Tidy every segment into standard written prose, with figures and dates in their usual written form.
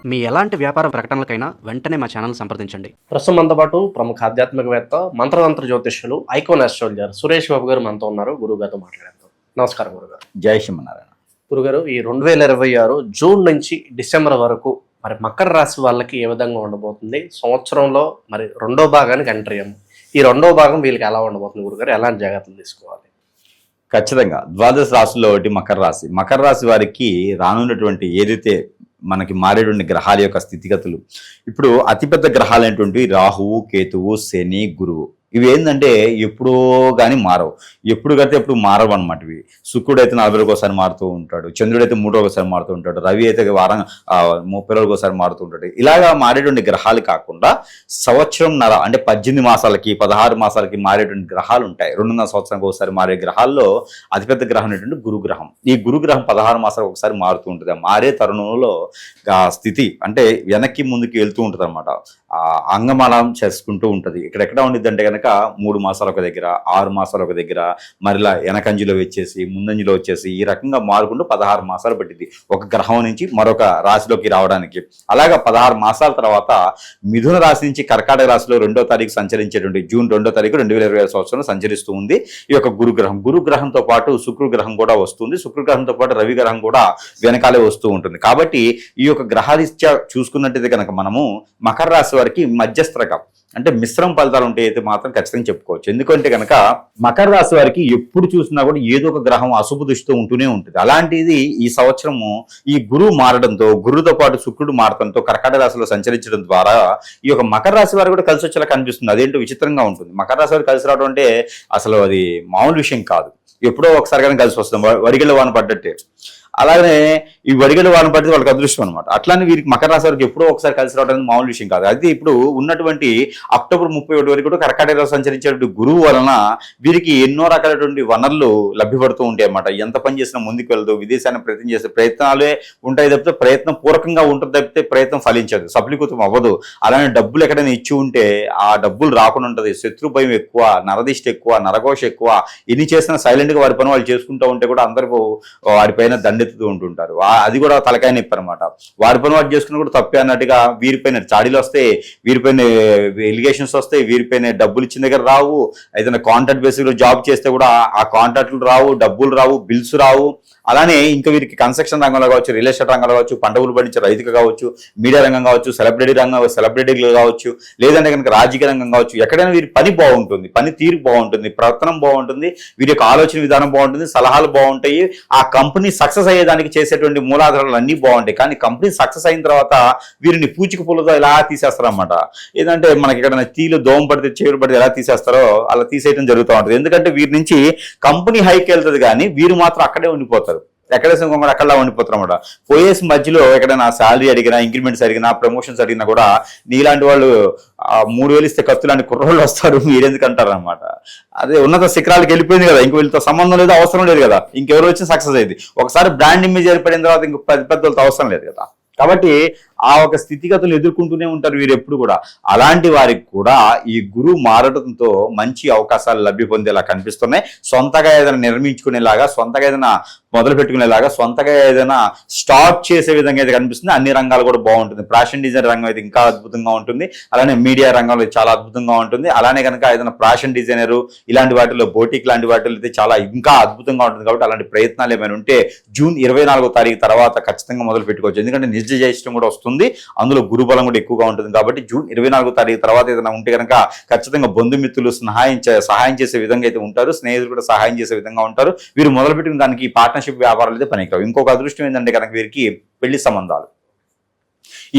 మీ ఎలాంటి వ్యాపార ప్రకటనలకైనా వెంటనే మా ఛానల్ సంప్రదించండి. ప్రస్తుతం మనతో పాటు ప్రముఖ ఆధ్యాత్మికవేత్త మంత్రతంత్ర జ్యోతిష్యులు ఐకాన్ ఆస్ట్రాలజర్ సురేష్ బాబు గారు మనతో ఉన్నారు. గురువు గారితో మాట్లాడేద్దాం. నమస్కారం గురుగారు. జై శ్రీమన్నారాయణ. గురుగారు, ఈ 2026 జూన్ నుంచి డిసెంబర్ వరకు మరి మకర రాశి వాళ్ళకి ఏ విధంగా ఉండబోతుంది? సంవత్సరంలో మరి రెండో భాగానికి ఎంటర్ అయ్యాము. ఈ రెండో భాగం వీళ్ళకి ఎలా ఉండబోతుంది గురుగారు? ఎలాంటి జాగ్రత్తలు తీసుకోవాలి? ఖచ్చితంగా ద్వాదశ రాశుల్లో ఒకటి మకర రాశి. మకర రాశి వారికి రానున్నటువంటి ఏదైతే మనకి మారేటువంటి గ్రహాల యొక్క స్థితిగతులు, ఇప్పుడు అతిపెద్ద గ్రహాలు అయినటువంటి రాహువు, కేతువు, శని, గురువు, ఇవి ఏంటంటే ఎప్పుడో కానీ మారవు. ఎప్పుడు కడితే ఎప్పుడు మారవు అనమాట. ఇవి శుక్రుడు అయితే 40 రోజులకు ఒకసారి మారుతూ ఉంటాడు, చంద్రుడు అయితే 3 రోజులకు ఒకసారి మారుతూ ఉంటాడు, రవి అయితే వారం 30 రోజులకు ఒకసారి మారుతూ ఉంటాడు. ఇలాగా మారేటువంటి గ్రహాలు కాకుండా సంవత్సరంన్నర అంటే 18 మాసాలకి 16 మాసాలకి మారేటువంటి గ్రహాలు ఉంటాయి. 2.5 సంవత్సరానికి ఒకసారి మారే గ్రహాల్లో అతిపెద్ద గ్రహం అనేటువంటి గురుగ్రహం. ఈ గురుగ్రహం 16 మాసాలకు ఒకసారి మారుతూ ఉంటుంది. మారే తరుణంలో స్థితి అంటే వెనక్కి ముందుకు వెళ్తూ ఉంటుంది అనమాట. అంగమానం చేసుకుంటూ ఉంటుంది. ఇక్కడెక్కడ ఉండిద్ది అంటే కనుక 3 మాసాలు ఒక దగ్గర, 6 మాసాలు ఒక దగ్గర, మరిలా వెనకంజులో వచ్చేసి ముందంజులో వచ్చేసి ఈ రకంగా మారుకుంటూ 16 మాసాలు పట్టింది ఒక గ్రహం నుంచి మరొక రాశిలోకి రావడానికి. అలాగా 16 మాసాల తర్వాత మిథున రాశి నుంచి కర్కాటక రాశిలో 2వ తారీఖు సంచరించేటువంటి జూన్ 2వ తారీఖు 2025 సంవత్సరం సంచరిస్తూ ఉంది ఈ యొక్క గురుగ్రహం. గురుగ్రహంతో పాటు శుక్రగ్రహం కూడా వస్తుంది. శుక్రగ్రహంతో పాటు రవి గ్రహం కూడా వెనకాలే వస్తూ ఉంటుంది. కాబట్టి ఈ యొక్క గ్రహరీత్యా చూసుకున్నట్టయితే కనుక మనము మకర రాశి వారికి మధ్యస్థరగా అంటే మిశ్రమ ఫలితాలు ఉంటాయి అయితే మాత్రం ఖచ్చితంగా చెప్పుకోవచ్చు. ఎందుకంటే కనుక మకర రాశి వారికి ఎప్పుడు చూసినా కూడా ఏదో ఒక గ్రహం అశుభ దృష్టితో ఉంటూనే ఉంటుంది. అలాంటిది ఈ సంవత్సరము ఈ గురువు మారడంతో, గురువుతో పాటు శుక్రుడు మారడంతో కర్కాటక రాశిలో సంచరించడం ద్వారా ఈ యొక్క మకర రాశి వారు కూడా కలిసి వచ్చేలా కనిపిస్తుంది. అదేంటో విచిత్రంగా ఉంటుంది. మకర రాశి వారు కలిసి రావడం అంటే అసలు అది మామూలు విషయం కాదు. ఎప్పుడో ఒకసారి కానీ కలిసి వస్తాం, వరిగెల వాన పడ్డట్టే. అలాగే ఈ వడిగల వాన పడితే వాళ్ళకి అదృష్టం అనమాట. అట్లానే వీరికి మకర రాశి వారికి ఎప్పుడో ఒకసారి కలిసి రావడం మామూలు విషయం కాదు. అయితే ఇప్పుడు ఉన్నటువంటి అక్టోబర్ 31 వరకు కూడా కర్కాటక సంచరించేటువంటి గురువు వలన వీరికి ఎన్నో రకాలైనటువంటి వనరులు లభ్యపడుతూ ఉంటాయి అన్నమాట. ఎంత పని చేసినా ముందుకు వెళ్తూ విదేశాన్ని ప్రయత్నం చేసే ప్రయత్నాలే ఉంటాయి తప్పితే ప్రయత్నం పూర్వకంగా ఉంటుంది తప్పితే ప్రయత్నం ఫలించదు, సఫలీకృతం అవ్వదు. అలానే డబ్బులు ఎక్కడైనా ఇచ్చి ఉంటే ఆ డబ్బులు రాకుండా ఉంటుంది. శత్రు భయం ఎక్కువ, నరదిష్టి ఎక్కువ, నరఘోష ఎక్కువ. ఎన్ని చేసినా సైలెంట్ గా వారి పని వాళ్ళు చేసుకుంటూ ఉంటే కూడా అందరూ వాడిపైన దండెత్తుతూ ఉంటుంటారు. అది కూడా తలకాయ నొప్పి అనమాట. వారి పని వాటి చేసుకున్న కూడా తప్పే అన్నట్టుగా వీరిపైన చాడీలు వస్తాయి, వీరిపైన ఎలిగేషన్స్ వస్తాయి, వీరిపైన డబ్బులు ఇచ్చిన దగ్గర రావు. ఏదైనా కాంట్రాక్ట్ బేసిస్ లో జాబ్ చేస్తే కూడా ఆ కాంట్రాక్టులు రావు, డబ్బులు రావు, బిల్స్ రావు. అలానే ఇంకా వీరికి కన్స్ట్రక్షన్ రంగంలో కావచ్చు, రియల్ ఎస్టేట్ రంగంలో కావచ్చు, పంటలు పండించే రైతుగా కావచ్చు, మీడియా రంగం కావచ్చు, సెలబ్రిటీలు కావచ్చు, లేదంటే కనుక రాజకీయ రంగం కావచ్చు, ఎక్కడైనా వీరి పని బాగుంటుంది, పని తీరు బాగుంటుంది, ప్రవర్తనం బాగుంటుంది, వీరి యొక్క ఆలోచన విధానం బాగుంటుంది, సలహాలు బాగుంటాయి. ఆ కంపెనీ సక్సెస్ అయ్యేదానికి చేసేటువంటి మూలాధారాలు అన్ని బాగుంటాయి. కానీ కంపెనీ సక్సెస్ అయిన తర్వాత వీరిని పూచిక పూలతో ఇలా తీసేస్తారన్నమాట. ఏదంటే మనకి ఇక్కడ తీలు దోమ పడితే చేతులు పడితే ఎలా తీసేస్తారో అలా తీసేయడం జరుగుతూ ఉంటుంది. ఎందుకంటే వీరి నుంచి కంపెనీ హైకి వెళ్తుంది కానీ వీరు మాత్రం అక్కడే ఉండిపోతారు. ఎక్కడ కూడా అక్కడ ఉండిపోతారు అనమాట. పోయేసి మధ్యలో ఎక్కడైనా శాలరీ అడిగినా, ఇంక్రిమెంట్స్ అడిగినా, ప్రమోషన్స్ అడిగినా కూడా నీలాంటి వాళ్ళు 3,000 ఇస్తే ఖర్చులాంటి కుర్రోళ్ళు వస్తారు, మీరెందుకు అంటారు అనమాట. అదే ఉన్నత శిఖరాలకు వెళ్ళిపోయింది కదా, ఇంక వీళ్ళతో సంబంధం లేదు, అవసరం లేదు కదా, ఇంకెవరు వచ్చి సక్సెస్ అయింది. ఒకసారి బ్రాండ్ ఇమేజ్ ఏర్పడిన తర్వాత ఇంక పెద్ద వాళ్ళతో అవసరం లేదు కదా. కాబట్టి ఆ ఒక స్థితిగతులు ఎదుర్కొంటూనే ఉంటారు వీరు ఎప్పుడు కూడా. అలాంటి వారికి కూడా ఈ గురువు మారడంతో మంచి అవకాశాలు లభ్య పొందేలా కనిపిస్తున్నాయి. సొంతగా ఏదైనా నిర్మించుకునేలాగా, సొంతగా ఏదైనా మొదలు పెట్టుకునేలాగా, సొంతగా ఏదైనా స్టార్ట్ చేసే విధంగా అయితే కనిపిస్తుంది. అన్ని రంగాలు కూడా బాగుంటుంది. ఫ్యాషన్ డిజైన్ రంగం అయితే ఇంకా అద్భుతంగా ఉంటుంది. అలానే మీడియా రంగంలో చాలా అద్భుతంగా ఉంటుంది. అలానే కనుక ఏదైనా ఫ్యాషన్ డిజైనరు ఇలాంటి వాటిలో, బోటిక్ లాంటి వాటిలో అయితే చాలా ఇంకా అద్భుతంగా ఉంటుంది. కాబట్టి అలాంటి ప్రయత్నాలు ఏమైనా ఉంటే జూన్ 24వ తారీఖు తర్వాత ఖచ్చితంగా మొదలు పెట్టుకోవచ్చు. ఎందుకంటే నిజ జ్యేష్ఠం కూడా వస్తుంది, అందులో గురుబలం కూడా ఎక్కువగా ఉంటుంది. కాబట్టి జూన్ 24వ తారీఖు తర్వాత ఏదైనా ఉంటే కనుక ఖచ్చితంగా బంధుమిత్రులు సహాయం చేసే విధంగా అయితే ఉంటారు, స్నేహితులు కూడా సహాయం చేసే విధంగా ఉంటారు. వీరు మొదలుపెట్టిన దానికి పార్ట్నర్షిప్ వ్యాపారాలు అయితే పనికిరావు. ఇంకొక అదృష్టం ఏంటంటే కనుక వీరికి పెళ్లి సంబంధాలు.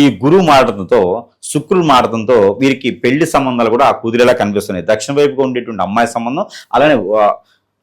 ఈ గురువు మారడంతో, శుక్రుడు మారడంతో వీరికి పెళ్లి సంబంధాలు కూడా కుదిరేలా కనిపిస్తున్నాయి. దక్షిణ వైపుగా ఉండేటువంటి అమ్మాయి సంబంధం, అలానే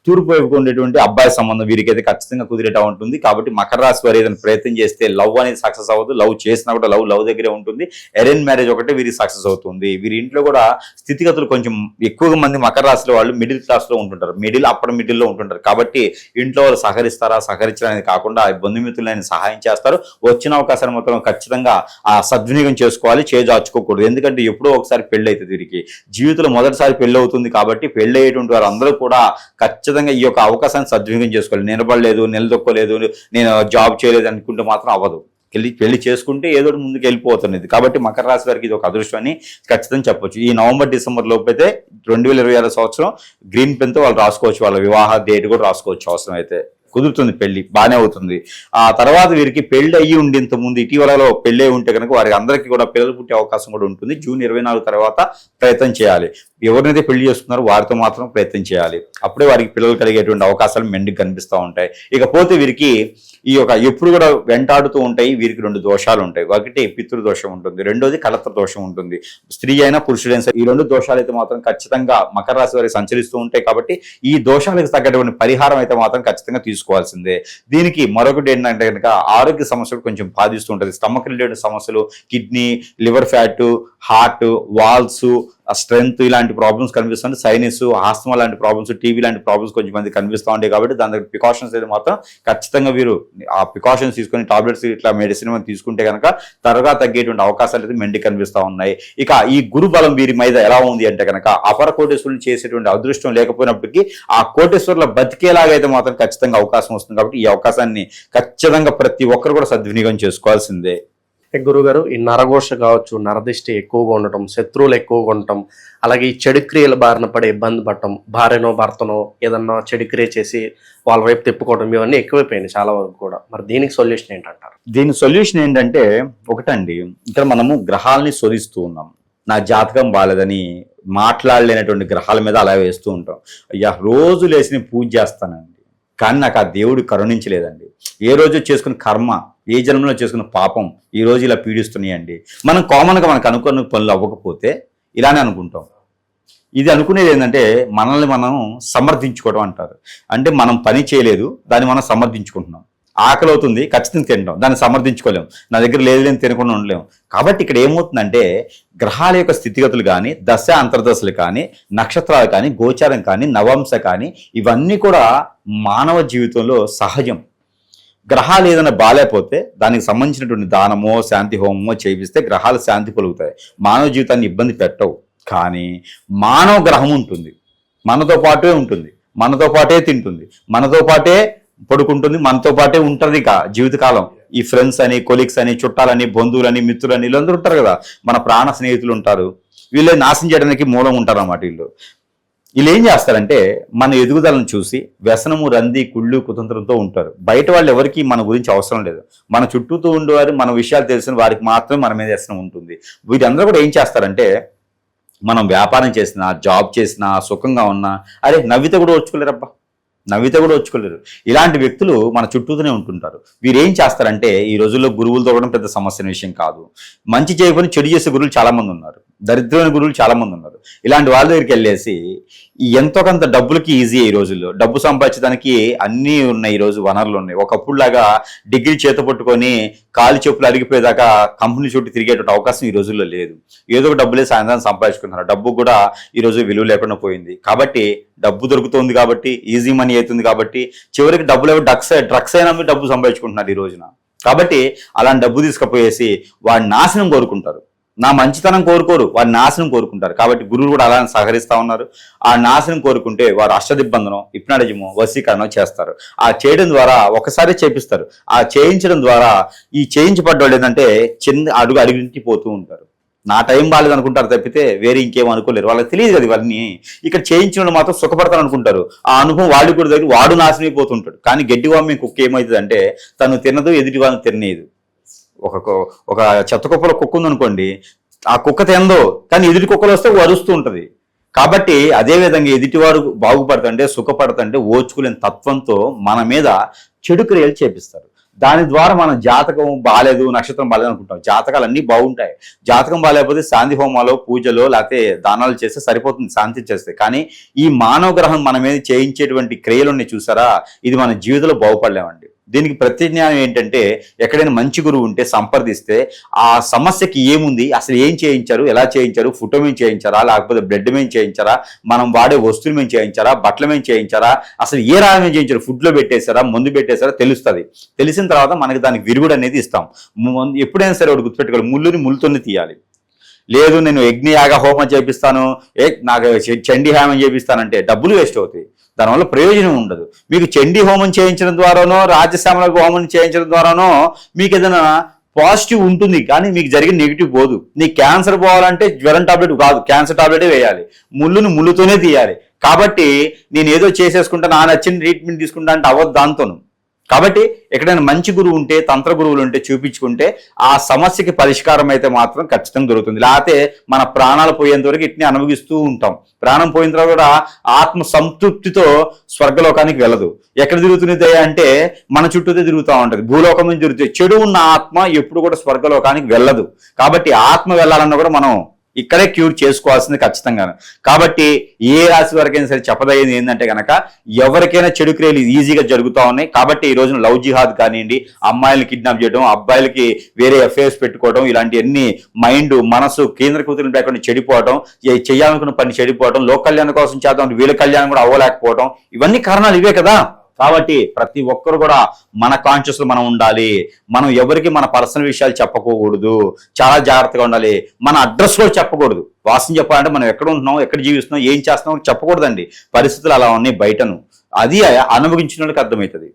తూర్పు వైపుగా ఉండేటువంటి అబ్బాయి సంబంధం వీరికైతే ఖచ్చితంగా కుదిరేటా ఉంటుంది. కాబట్టి మకర రాశి వారు ఏదైనా ప్రయత్నం చేస్తే లవ్ అనేది సక్సెస్ అవ్వదు. లవ్ చేసినా కూడా లవ్ దగ్గరే ఉంటుంది. అరేంజ్ మ్యారేజ్ ఒకటే వీరికి సక్సెస్ అవుతుంది. వీరి ఇంట్లో కూడా స్థితిగతులు కొంచెం ఎక్కువగా మంది మకర రాశిలో వాళ్ళు మిడిల్ క్లాస్ లో ఉంటుంటారు, అప్పర్ మిడిల్ లో ఉంటుంటారు. కాబట్టి ఇంట్లో వాళ్ళు సహకరించడం అనేది కాకుండా బంధుమిత్రులు సహాయం చేస్తారు. వచ్చిన అవకాశాన్ని మాత్రం ఖచ్చితంగా ఆ సద్వినియోగం చేసుకోవాలి, చేజార్చుకోకూడదు. ఎందుకంటే ఎప్పుడో ఒకసారి పెళ్లి అవుతుంది వీరికి, జీవితంలో మొదటిసారి పెళ్లి అవుతుంది. కాబట్టి పెళ్లి అయ్యేటువంటి వారు అందరూ కూడా ఖచ్చితంగా ఈ యొక్క అవకాశాన్ని సద్వినియోగం చేసుకోవాలి. నిలబడలేదు, నిలదొక్కలేదు, నేను జాబ్ చేయలేదు అనుకుంటే మాత్రం అవ్వదు. పెళ్లి చేసుకుంటే ఏదో ఒకటి ముందుకు వెళ్ళిపోతున్నది. కాబట్టి మకర రాశి వారికి ఇది ఒక అదృష్టం అని ఖచ్చితంగా చెప్పొచ్చు. ఈ నవంబర్ డిసెంబర్ లోపు అయితే 2026 సంవత్సరం గ్రీన్ పెన్ తో వాళ్ళు రాసుకోవచ్చు, వాళ్ళ వివాహ డేట్ కూడా రాసుకోవచ్చు. అవసరం అయితే కుదురుతుంది, పెళ్లి బాగానే అవుతుంది. ఆ తర్వాత వీరికి పెళ్లి అయ్యి ఉండి ఇంత ముందు ఇటీవలలో పెళ్లి అయి ఉంటే కనుక వారికి అందరికీ కూడా పిల్లలు పుట్టే అవకాశం కూడా ఉంటుంది. జూన్ 24 తర్వాత ప్రయత్నం చేయాలి. ఎవరినైతే పెళ్లి చేస్తున్నారో వారితో మాత్రం ప్రయత్నం చేయాలి. అప్పుడే వారికి పిల్లలు కలిగేటువంటి అవకాశాలు మెండుకు కనిపిస్తూ ఉంటాయి. ఇకపోతే వీరికి ఈ యొక్క ఎప్పుడు కూడా వెంటాడుతూ ఉంటాయి. వీరికి 2 దోషాలు ఉంటాయి. ఒకటి పితృదోషం ఉంటుంది, రెండోది కలత్ర దోషం ఉంటుంది. స్త్రీ అయినా పురుషుడైనా సరే ఈ 2 దోషాలు అయితే మాత్రం ఖచ్చితంగా మకర రాశి వారికి సంచరిస్తూ ఉంటాయి. కాబట్టి ఈ దోషాలకు తగ్గటువంటి పరిహారం అయితే మాత్రం ఖచ్చితంగా తీసుకోవాల్సిందే. దీనికి మరొకటి ఏంటంటే కనుక ఆరోగ్య సమస్యలు కొంచెం బాధిస్తూ ఉంటుంది. స్టమక్ రిలేటెడ్ సమస్యలు, kidney, liver fat, heart, walls, strength ఇలాంటి ప్రాబ్లమ్స్ కనిపిస్తుంటాయి. సైనస్, ఆస్తమా లాంటి ప్రాబ్లమ్స్, టీవీ లాంటి ప్రాబ్లమ్స్ కొంచెం మంది కనిపిస్తూ ఉంటాయి. కాబట్టి దాని దగ్గర ప్రికాషన్స్ అయితే మాత్రం ఖచ్చితంగా వీరు ఆ ప్రికాషన్స్ తీసుకొని టాబ్లెట్స్ ఇట్లా మెడిసిన్ తీసుకుంటే కనుక త్వరగా తగ్గేటువంటి అవకాశాలు అయితే మెండి కనిపిస్తూ ఉన్నాయి. ఇక ఈ గురు బలం వీరి మీద ఎలా ఉంది అంటే కనుక అపర కోటేశ్వరులు చేసేటువంటి అదృష్టం లేకపోయినప్పటికీ ఆ కోటేశ్వరుల బతికేలాగైతే మాత్రం ఖచ్చితంగా అవకాశం వస్తుంది. కాబట్టి ఈ అవకాశాన్ని ఖచ్చితంగా ప్రతి ఒక్కరు కూడా సద్వినియోగం చేసుకోవాల్సిందే. గురుగారు, ఈ నరఘోష కావచ్చు, నరదిష్టి ఎక్కువగా ఉండటం, శత్రువులు ఎక్కువగా ఉండటం, అలాగే ఈ చెడు క్రియల బారిన పడే ఇబ్బంది పడటం, భార్యనో భర్తనో ఏదన్నా చెడు క్రియ చేసి వాళ్ళ వైపు తిప్పుకోవడం, ఇవన్నీ ఎక్కువైపోయినాయి చాలా వరకు కూడా. మరి దీనికి సొల్యూషన్ ఏంటంటారు? దీని సొల్యూషన్ ఏంటంటే ఒకటండి, ఇక్కడ మనము గ్రహాలని శోధిస్తూ ఉన్నాం. నా జాతకం బాలేదని మాట్లాడలేనటువంటి గ్రహాల మీద అలా వేస్తూ ఉంటాం. అయ్యా రోజు లేచి నేను పూజ చేస్తానండి, కానీ నాకు ఆ దేవుడు కరుణించలేదండి. ఏ రోజు చేసుకున్న కర్మ, ఏ జన్మలో చేసుకున్న పాపం ఈ రోజు ఇలా పీడిస్తున్నాయండి. మనం కామన్గా మనకు అనుకున్న పనులు అవ్వకపోతే ఇలానే అనుకుంటాం. ఇది అనుకునేది ఏంటంటే మనల్ని మనం సమర్థించుకోవడం అంటారు. అంటే మనం పని చేయలేదు, దాన్ని మనం సమర్థించుకుంటున్నాం. ఆకలి అవుతుంది, ఖచ్చితంగా తింటాం, దాన్ని సమర్థించుకోలేం. నా దగ్గర లేని తినకుండా ఉండలేము. కాబట్టి ఇక్కడ ఏమవుతుందంటే గ్రహాల యొక్క స్థితిగతులు కానీ, దశ అంతర్దశలు కానీ, నక్షత్రాలు కానీ, గోచారం కానీ, నవంశ కానీ ఇవన్నీ కూడా మానవ జీవితంలో సహజం. గ్రహాలు ఏదైనా బాగాలేకపోతే దానికి సంబంధించినటువంటి దానమో శాంతి హోమమో చేయిస్తే గ్రహాలు శాంతి పొలుగుతాయి, మానవ జీవితాన్ని ఇబ్బంది పెట్టవు. కానీ మానవ గ్రహం ఉంటుంది, మనతో పాటే ఉంటుంది, మనతో పాటే తింటుంది, మనతో పాటే పడుకుంటుంది, మనతో పాటే ఉంటుంది ఇక జీవితకాలం. ఈ ఫ్రెండ్స్ అని, కొలీగ్స్ అని, చుట్టాలని, బంధువులని, మిత్రులని వీళ్ళందరూ ఉంటారు కదా, మన ప్రాణ స్నేహితులు ఉంటారు. వీళ్ళే నాశనం చేయడానికి మూలం ఉంటారు అన్నమాట. వీళ్ళు ఏం చేస్తారంటే మన ఎదుగుదలను చూసి వ్యసనము, రంది, కుళ్ళు, కుతంత్రంతో ఉంటారు. బయట వాళ్ళు ఎవరికి మన గురించి అవసరం లేదు. మన చుట్టూతో ఉండేవారు, మన విషయాలు తెలిసిన వారికి మాత్రమే మన మీద వ్యసనం ఉంటుంది. వీరందరూ కూడా ఏం చేస్తారంటే మనం వ్యాపారం చేసినా, జాబ్ చేసినా, సుఖంగా ఉన్నా, అరే నవ్వితే కూడా ఓర్చుకోలేరబ్బా, నవ్వితే కూడా వచ్చుకోలేరు. ఇలాంటి వ్యక్తులు మన చుట్టూతోనే ఉంటుంటారు. వీరు ఏం చేస్తారంటే ఈ రోజుల్లో గురువులతో కూడా పెద్ద సమస్యన విషయం కాదు. మంచి చేయకొని చెడు చేసే గురువులు చాలా మంది ఉన్నారు, దరిద్రమైన గురువులు చాలా మంది ఉన్నారు. ఇలాంటి వాళ్ళ దగ్గరికి వెళ్ళేసి ఎంతో కొంత డబ్బులకి ఈజీ. ఈ రోజుల్లో డబ్బు సంపాదించడానికి అన్నీ ఉన్నాయి, ఈ రోజు వనరులు ఉన్నాయి. ఒకప్పుడులాగా డిగ్రీ చేత పట్టుకొని కాలు చెప్పులు అరిగిపోయేదాకా కంపెనీ చుట్టూ తిరిగేటువంటి అవకాశం ఈ రోజుల్లో లేదు. ఏదో ఒక డబ్బులే సాయంత్రం సంపాదించుకుంటున్నారు. డబ్బు కూడా ఈ రోజు విలువ లేకుండా పోయింది. కాబట్టి డబ్బు దొరుకుతుంది కాబట్టి, ఈజీ మనీ అవుతుంది కాబట్టి చివరికి డబ్బులు డ్రగ్స్ అయినా డబ్బు సంపాదించుకుంటున్నారు ఈ రోజున. కాబట్టి అలాంటి డబ్బు తీసుకుపోయేసి వాడి నాశనం కోరుకుంటారు. నా మంచితనం కోరుకోరు, వారి నాశనం కోరుకుంటారు. కాబట్టి గురువులు కూడా అలానే సహకరిస్తూ ఉన్నారు. ఆ నాశనం కోరుకుంటే వారు అష్టదిబ్బంధనం, హిప్నాటిజము, వశీకరణం చేస్తారు. ఆ చేయడం ద్వారా ఒకసారి చేపిస్తారు. ఆ చేయించడం ద్వారా ఈ చేయించబడ్డ వాళ్ళు ఏంటంటే చిన్న అడుగుంటి పోతూ ఉంటారు. నా టైం బాగాలేదు అనుకుంటారు తప్పితే వేరే ఇంకేం అనుకోలేరు. వాళ్ళకి తెలియదు కదా ఇవన్నీ. ఇక్కడ చేయించిన మాత్రం సుఖపడతారు అనుకుంటారు. ఆ అనుభవం వాళ్ళు కూడా దగ్గర వాడు నాశనం అయిపోతుంటాడు. కానీ గడ్డివామి కుక్క ఏమవుతుంది అంటే తను తినదు, ఎదుటి వాళ్ళని తినలేదు. ఒక చెత్త కుప్పలో కుక్క ఉందనుకోండి, ఆ కుక్క తినదు, కానీ ఎదుటి కుక్కలు వస్తే అరుస్తూ ఉంటుంది. కాబట్టి అదేవిధంగా ఎదుటివాడు బాగుపడుతుంటే, సుఖపడుతుంటే ఓర్చుకులేని తత్వంతో మన మీద చెడు క్రియలు చేపిస్తారు. దాని ద్వారా మనం జాతకం బాగాలేదు, నక్షత్రం బాగాలేదు అనుకుంటాం. జాతకాలు అన్నీ బాగుంటాయి. జాతకం బాగాలేకపోతే శాంతి హోమాలో, పూజలో, లేకపోతే దానాలు చేస్తే సరిపోతుంది, శాంతి చేస్తే. కానీ ఈ మానవ గ్రహం మన మీద చేయించేటువంటి క్రియలు చూసారా, ఇది మన జీవితంలో బాగుపడలేమండి. దీనికి ప్రత్యామ్నాయం ఏంటంటే ఎక్కడైనా మంచి గురువు ఉంటే సంప్రదిస్తే ఆ సమస్యకి ఏముంది, అసలు ఏం చేయించారు, ఎలా చేయించారు, ఫుటో మేము చేయించారా, లేకపోతే బ్లడ్ మేము చేయించారా, మనం వాడే వస్తువులు మేము చేయించారా, బట్టలు మేము చేయించారా, అసలు ఏ రాగం మేము చేయించారు, ఫుడ్లో పెట్టేశారా, ముందు పెట్టేశారా తెలుస్తుంది. తెలిసిన తర్వాత మనకి దానికి విరుగుడు అనేది ఇస్తాం. ఎప్పుడైనా సరే ఒకటి గుర్తుపెట్టుకోవాలి, ముళ్ళుతోనే తీయాలి. లేదు నేను యజ్ఞయాగ హోమం చేపిస్తాను, నాకు చండీ హోమం చేపిస్తానంటే డబ్బులు వేస్ట్ అవుతాయి, దానివల్ల ప్రయోజనం ఉండదు. మీకు చండీ హోమం చేయించడం ద్వారానో, రాజ్యశ్యామల హోమం చేయించడం ద్వారానో మీకు ఏదైనా పాజిటివ్ ఉంటుంది కానీ మీకు జరిగిన నెగిటివ్ పోదు. నీకు క్యాన్సర్ పోవాలంటే జ్వరం టాబ్లెట్ కాదు, క్యాన్సర్ టాబ్లెటే వేయాలి, ముళ్ళుతోనే తీయాలి. కాబట్టి నేను ఏదో చేసేసుకుంటా, నా నచ్చిన ట్రీట్మెంట్ తీసుకుంటా అంటే అవ్వదు దాంతోను. కాబట్టి ఎక్కడైనా మంచి గురువు ఉంటే, తంత్ర గురువులు ఉంటే చూపించుకుంటే ఆ సమస్యకి పరిష్కారం అయితే మాత్రం ఖచ్చితంగా దొరుకుతుంది. లేకపోతే మన ప్రాణాలు పోయేంత వరకు ఇట్ని అనుభవిస్తూ ఉంటాం. ప్రాణం పోయిన తర్వాత కూడా ఆత్మ సంతృప్తితో స్వర్గలోకానికి వెళ్ళదు. ఎక్కడ తిరుగుతున్నది అంటే మన చుట్టూతే తిరుగుతూ ఉంటుంది, భూలోకం నుంచి తిరుగుతుంది. చెడు ఉన్న ఆత్మ ఎప్పుడు కూడా స్వర్గలోకానికి వెళ్ళదు. కాబట్టి ఆత్మ వెళ్ళాలన్నా కూడా మనం ఇక్కడే క్యూర్ చేసుకోవాల్సింది ఖచ్చితంగా. కాబట్టి ఏ రాశి వరకైనా సరే చెప్పదయ్యేది ఏంటంటే కనుక ఎవరికైనా చెడు క్రియలు ఈజీగా జరుగుతూ ఉన్నాయి. కాబట్టి ఈ రోజున లవ్ జిహాద్ కానివ్వండి, అమ్మాయిలు కిడ్నాప్ చేయడం, అబ్బాయిలకి వేరే అఫేర్స్ పెట్టుకోవడం, ఇలాంటివన్నీ మైండ్ మనసు కేంద్రీకృతం లేకుండా చెడిపోవడం, చేయాలనుకున్న పని చెడిపోవడం, లోక కళ్యాణం కోసం చేద్దాం వీళ్ళ కళ్యాణం కూడా అవ్వలేకపోవడం, ఇవన్నీ కారణాలు ఇవే కదా. కాబట్టి ప్రతి ఒక్కరు కూడా మన కాన్షియస్ లో మనం ఉండాలి. మనం ఎవరికి మన పర్సనల్ విషయాలు చెప్పకూడదు, చాలా జాగ్రత్తగా ఉండాలి. మన అడ్రస్ కూడా చెప్పకూడదు. వాస్తవం చెప్పాలంటే మనం ఎక్కడ ఉంటున్నాం, ఎక్కడ జీవిస్తున్నాం, ఏం చేస్తున్నాం చెప్పకూడదండి. పరిస్థితులు అలా ఉన్నాయి బయటను. అది అనుభవించిన వాళ్ళకి అర్థమవుతుంది.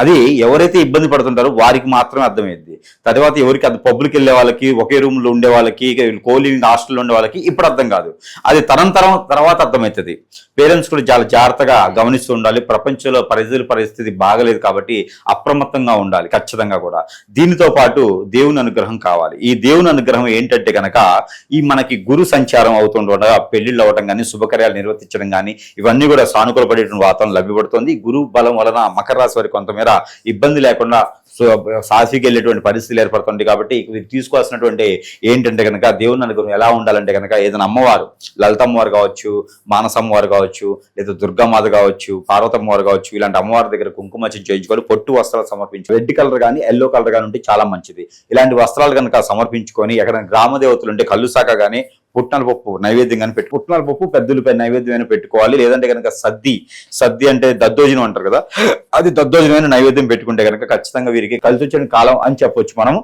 అది ఎవరైతే ఇబ్బంది పడుతుంటారో వారికి మాత్రమే అర్థమైంది. తర్వాత ఎవరికి అది పబ్లిక్ వెళ్ళే వాళ్ళకి, ఒకే రూమ్ లో ఉండే వాళ్ళకి, కోలివింగ్ హాస్టల్లో ఉండే వాళ్ళకి ఇప్పుడు అర్థం కాదు. అది తరం తర్వాత అర్థమవుతుంది. పేరెంట్స్ కూడా చాలా జాగ్రత్తగా గమనిస్తూ ఉండాలి. ప్రపంచంలో పరిస్థితి బాగలేదు కాబట్టి అప్రమత్తంగా ఉండాలి ఖచ్చితంగా కూడా. దీనితో పాటు దేవుని అనుగ్రహం కావాలి. ఈ దేవుని అనుగ్రహం ఏంటంటే కనుక ఈ మనకి గురు సంచారం అవుతుండగా పెళ్లిళ్ళు అవ్వటం కానీ, శుభకార్యాలు నిర్వర్తించడం కానీ, ఇవన్నీ కూడా సానుకూలపడేటువంటి వాతావరణం లభ్యపడుతుంది. గురు బలం వలన మకర రాశి వారికి కొంతమేర ఇబ్బంది లేకుండా సాఫీకి వెళ్ళేటువంటి పరిస్థితులు ఏర్పడుతుంది. కాబట్టి వీరు తీసుకోవాల్సినటువంటి ఏంటంటే కనుక దేవుని అనుగ్రహం ఎలా ఉండాలంటే కనుక ఏదైనా అమ్మవారు, లలితమ్మవారు కావచ్చు, మానసమ్మవారు కావచ్చు, లేదా దుర్గామాత కావచ్చు, పార్వతమ్మవారు కావచ్చు, ఇలాంటి అమ్మవారి దగ్గర కుంకుమార్చన చేయించుకొని పొట్టు వస్త్రాలు సమర్పించి, రెడ్ కలర్ కానీ ఎల్లో కలర్ కానీ ఉంటే చాలా మంచిది. ఇలాంటి వస్త్రాలు కనుక సమర్పించుకొని ఎక్కడ గ్రామ దేవతలు ఉంటే కళ్ళు శాఖ కానీ, పుట్నాల పప్పు నైవేద్యం కానీ పెట్టి, పుట్నాల పప్పు పెద్దలపై నైవేద్యమైన పెట్టుకోవాలి. లేదంటే కనుక సద్ది అంటే దద్దోజనం అంటారు కదా, అది దద్దోజనమైన నైవేద్యం పెట్టుకుంటే కనుక ఖచ్చితంగా వీరికి కలిసి వచ్చిన కాలం అని చెప్పొచ్చు మనము.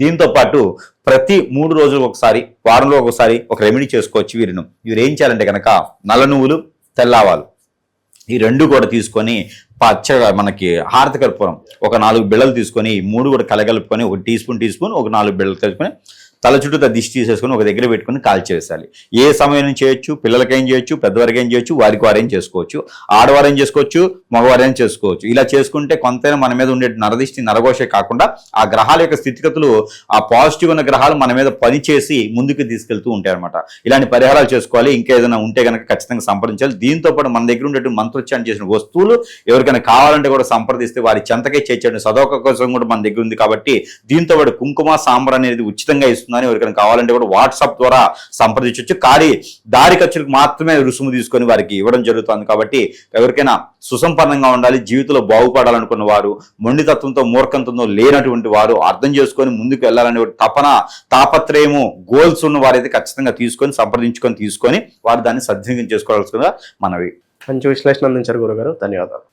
దీంతో పాటు ప్రతి 3 రోజులకు ఒకసారి, వారంలో ఒకసారి ఒక రెమెడీ చేసుకోవచ్చు. వీరు ఏం చేయాలంటే కనుక నల్ల నువ్వులు, తెల్లవాలు ఈ 2 కూడా తీసుకొని పచ్చగా మనకి హారతి కర్పూరం ఒక 4 బిళ్ళలు తీసుకొని 3 కూడా కలగలుపుకొని ఒక టీ స్పూన్ ఒక 4 బిళ్ళలు కలుపుకొని తల చుట్టూ దిష్టి తీసేసుకొని ఒక దగ్గర పెట్టుకుని కాల్చేసాలి. ఏ సమయం నుంచి చేయొచ్చు, పిల్లలకేం చేయొచ్చు, పెద్దవారికేం చేయొచ్చు, వారికి వారేం చేసుకోవచ్చు, ఆడవారేం చేసుకోవచ్చు, మగవారేం చేసుకోవచ్చు. ఇలా చేసుకుంటే కొంతైనా మన మీద ఉండే నరదిష్టి, నరఘోషే కాకుండా ఆ గ్రహాల యొక్క స్థితిగతులు, ఆ పాజిటివ్ ఉన్న గ్రహాలు మన మీద పనిచేసి ముందుకు తీసుకెళ్తూ ఉంటాయి అనమాట. ఇలాంటి పరిహారాలు చేసుకోవాలి. ఇంకా ఏదైనా ఉంటే కనుక ఖచ్చితంగా సంప్రదించాలి. దీంతో పాటు మన దగ్గర ఉండేటువంటి మంత్రోచ్చారణ చేసిన వస్తువులు ఎవరికైనా కావాలంటే కూడా సంప్రదిస్తే వారి చెంతకే చేర్చండి. సదోక కోసం కూడా మన దగ్గర ఉంది. కాబట్టి దీంతో పాటు కుంకుమ సాంబ్రాణి అనేది ఉచితంగా ఇస్తుంది. ఎవరికైనా కావాలంటే కూడా వాట్సాప్ ద్వారా సంప్రదించవచ్చు. కానీ దారి ఖర్చులకు మాత్రమే రుసుము తీసుకొని వారికి ఇవ్వడం జరుగుతుంది. కాబట్టి ఎవరికైనా సుసంపన్నంగా ఉండాలి, జీవితంలో బాగుపడాలనుకున్న వారు, మొండితత్వంతో మూర్ఖంతో లేనటువంటి వారు, అర్థం చేసుకొని ముందుకు వెళ్ళాలనే తపన, తాపత్రయము, గోల్స్ ఉన్న వారైతే ఖచ్చితంగా తీసుకొని వారు దాన్ని సద్వినియోగం చేసుకోవాల్సిందిగా మనవి. మంచి విశ్లేషణ అందించారు గురుగారు, ధన్యవాదాలు.